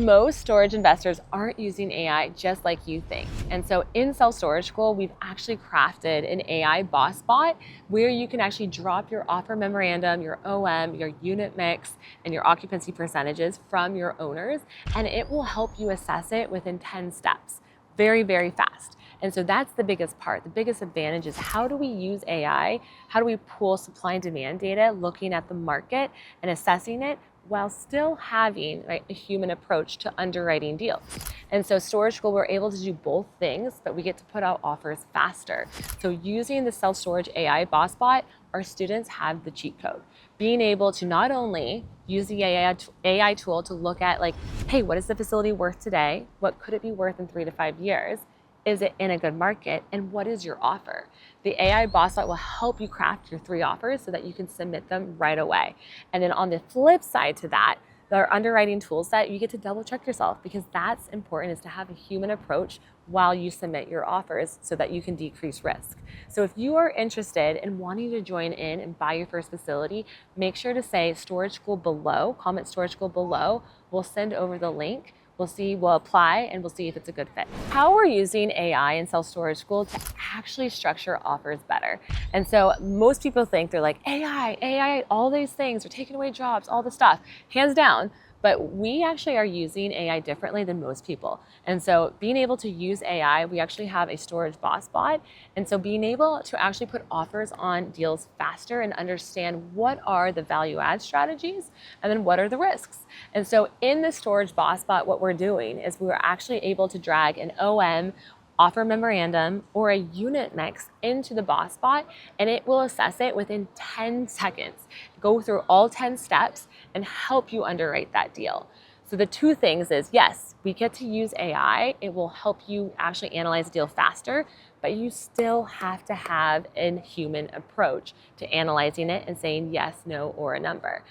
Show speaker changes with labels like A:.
A: most storage investors aren't using AI just like you think. And so in Self-Storage School, we've actually crafted an AI boss bot where you can actually drop your offer memorandum, your OM, your unit mix, and your occupancy percentages from your owners, and it will help you assess it within 10 steps. Very, very fast. And so that's the biggest part. The biggest advantage is how do we use AI? How do we pull supply and demand data, looking at the market and assessing it while still having a human approach to underwriting deals? And so Storage School, we're able to do both things, but we get to put out offers faster. So using the self-storage AI boss bot, our students have the cheat code. Being able to not only use the AI tool to look at hey, what is the facility worth today? What could it be worth in 3 to 5 years? Is it in a good market? And what is your offer? The AI boss bot will help you craft your 3 offers so that you can submit them right away. And then on the flip side to that, our underwriting tool set, you get to double check yourself, because that's important, is to have a human approach while you submit your offers so that you can decrease risk. So if you are interested in wanting to join in and buy your first facility, make sure to say Storage School below, comment Storage School below. We'll send over the link. We'll apply, and we'll see if it's a good fit. How we're using AI in Self-Storage School to actually structure offers better. And so most people think they're like, AI, all these things are taking away jobs, all this stuff, hands down. But we actually are using AI differently than most people. And so being able to use AI, we actually have a storage boss bot. And so being able to actually put offers on deals faster and understand what are the value add strategies and then what are the risks. And so in the storage boss bot, what we're doing is we're actually able to drag an OM, offer memorandum, or a unit mix into the boss bot, and it will assess it within 10 seconds, go through all 10 steps, and help you underwrite that deal. So the two things is, yes, we get to use AI. It will help you actually analyze a deal faster, but you still have to have a human approach to analyzing it and saying yes, no, or a number.